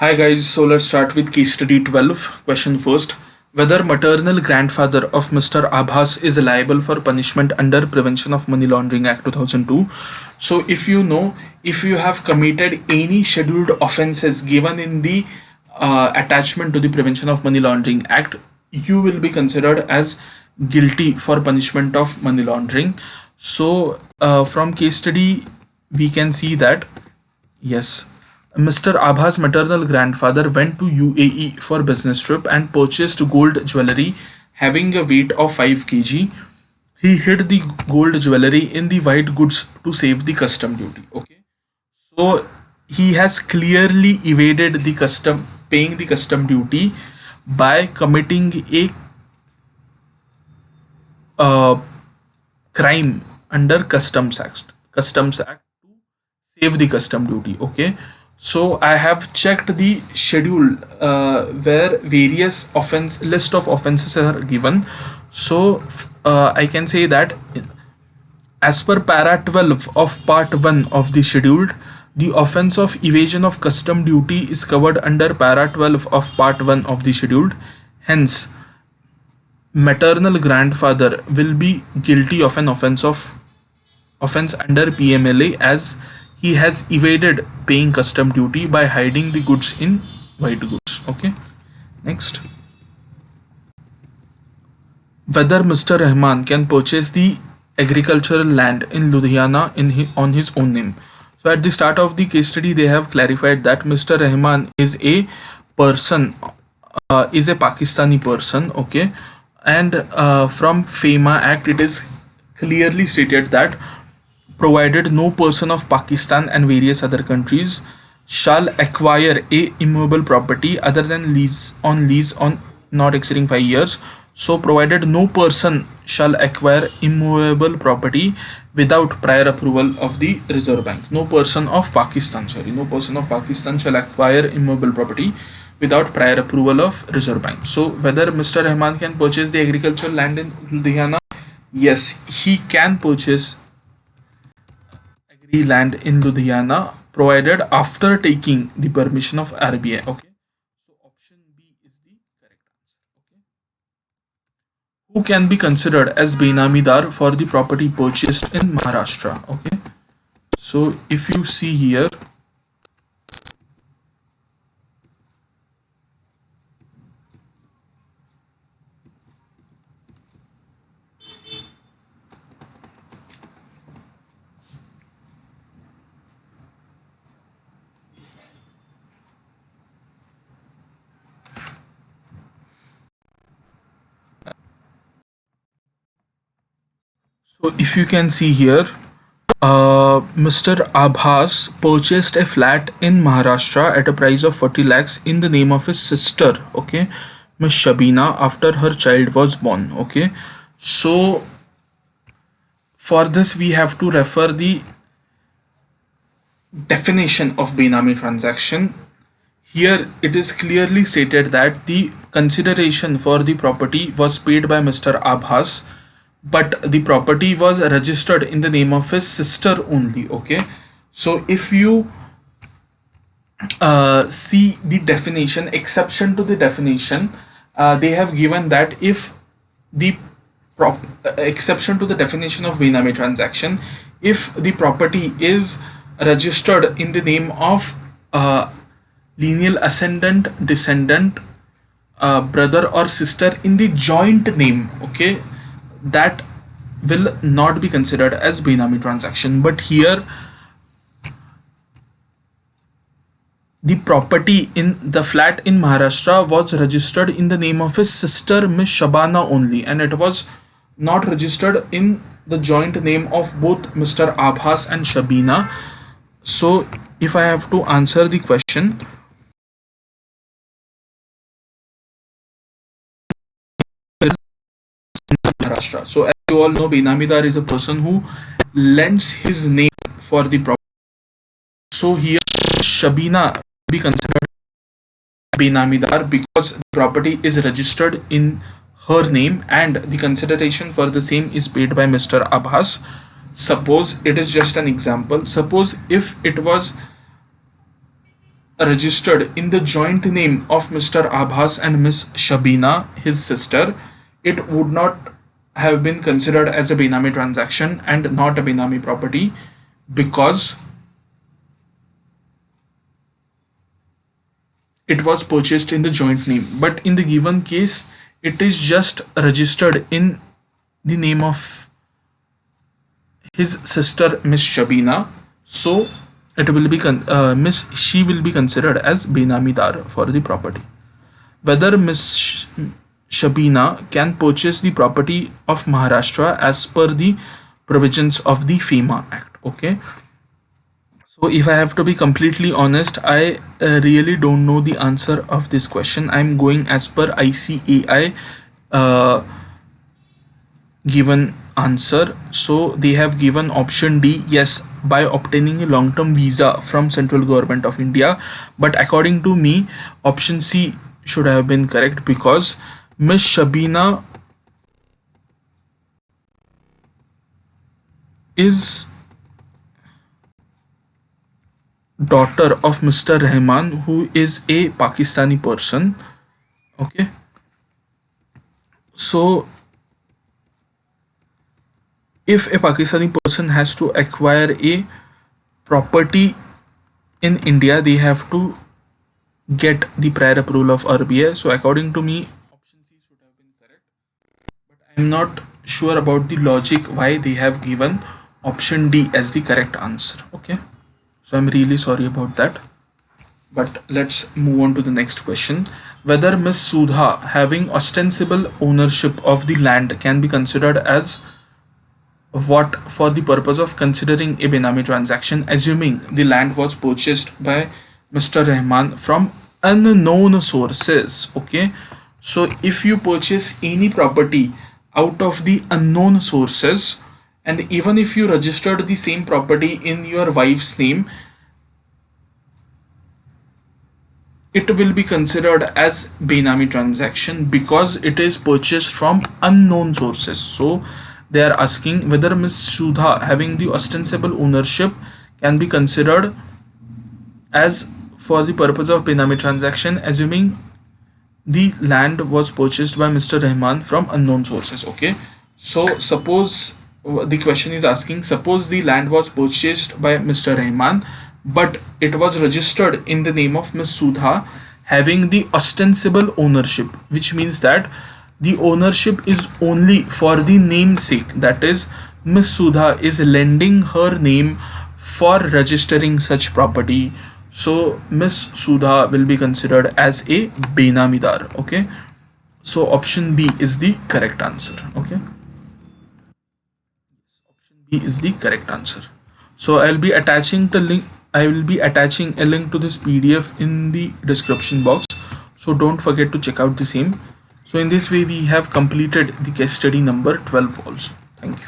Hi guys, so let's start with case study 12. Question first. Whether maternal grandfather of Mr. Abhas is liable for punishment under Prevention of Money Laundering Act 2002. So if you know, if you have committed any scheduled offences given in the attachment to the Prevention of Money Laundering Act, you will be considered as guilty for punishment of money laundering. So from case study we can see that yes, Mr. Abha's maternal grandfather went to UAE for business trip and purchased gold jewelry having a weight of 5 kg. He hid the gold jewelry in the white goods to save the custom duty. Okay, so he has clearly evaded the custom paying the custom duty by committing a uh, crime under Customs Act to save the custom duty. Okay, so I have checked the schedule where various offense list of offenses are given. So I can say that as per para 12 of part 1 of the schedule, the offense of evasion of custom duty is covered under para 12 of part 1 of the schedule. Hence, maternal grandfather will be guilty of an offense under PMLA as he has evaded paying custom duty by hiding the goods in white goods. Okay, next. Whether Mr. Rahman can purchase the agricultural land in Ludhiana on his own name. So at the start of the case study, they have clarified that Mr. Rahman is a person, is a Pakistani person. Okay, and from FEMA Act, it is clearly stated that provided no person of Pakistan and various other countries shall acquire a immovable property other than lease on not exceeding 5 years. So provided no person shall acquire immovable property without prior approval of the Reserve Bank. No person of Pakistan shall acquire immovable property without prior approval of Reserve Bank. So whether Mr. Rahman can purchase the agricultural land in Ludhiana? Yes, he can purchase land in Ludhiana provided after taking the permission of RBI. Okay, so option B is the correct answer. Okay, who can be considered as Benamidar for the property purchased in Maharashtra? Okay, so if you see here, if you can see here, Mr. Abhas purchased a flat in Maharashtra at a price of 40 lakhs in the name of his sister, okay, Miss Shabina, after her child was born. Okay, so for this we have to refer the definition of Benami transaction. Here it is clearly stated that the consideration for the property was paid by Mr. Abhas, but the property was registered in the name of his sister only. Okay, so if you see the definition, exception to the definition, they have given that if the exception to the definition of Benami transaction, if the property is registered in the name of lineal ascendant, descendant, brother or sister in the joint name, okay, that will not be considered as Benami transaction. But here the property in the flat in Maharashtra was registered in the name of his sister Miss Shabana only, and it was not registered in the joint name of both Mr. Abhas and Shabina. So if I have to answer the question, Maharashtra. So as you all know, Benamidar is a person who lends his name for the property. So here Shabina be considered Benamidar because the property is registered in her name and the consideration for the same is paid by Mr. Abbas. Suppose it is just an example. Suppose if it was registered in the joint name of Mr. Abbas and Miss Shabina, his sister, it would not have been considered as a Benami transaction and not a Benami property, because it was purchased in the joint name. But in the given case, it is just registered in the name of his sister Miss Shabina, so it will be she will be considered as Benamidar for the property. Whether Miss Shabina can purchase the property of Maharashtra as per the provisions of the FEMA Act. Okay, so if I have to be completely honest, I really don't know the answer of this question. I'm going as per ICAI given answer. So they have given option D, yes, by obtaining a long-term visa from central government of India. But according to me, option C should have been correct, because Miss Shabina is daughter of Mr. Rahman, who is a Pakistani person. Okay, so if a Pakistani person has to acquire a property in India, they have to get the prior approval of RBI. So according to me, option C should have been correct. But I'm not sure about the logic why they have given option D as the correct answer. Okay, so I'm really sorry about that. But let's move on to the next question. Whether Miss Sudha having ostensible ownership of the land can be considered as what for the purpose of considering a Benami transaction, assuming the land was purchased by Mr. Rahman from unknown sources. Okay, so if you purchase any property out of the unknown sources, and even if you registered the same property in your wife's name, it will be considered as Benami transaction because it is purchased from unknown sources. So they are asking whether Miss Sudha having the ostensible ownership can be considered as for the purpose of Benami transaction, assuming the land was purchased by Mr. Rahman from unknown sources. Okay, so suppose the question is asking, suppose the land was purchased by Mr. Rahman, but it was registered in the name of Miss Sudha having the ostensible ownership, which means that the ownership is only for the namesake, that is Miss Sudha is lending her name for registering such property. So Miss Sudha will be considered as a Benamidar. Okay, so option B is the correct answer. Okay, option B is the correct answer. So I will be attaching a link to this PDF in the description box, so don't forget to check out the same. So in this way we have completed the case study number 12 also. Thank you.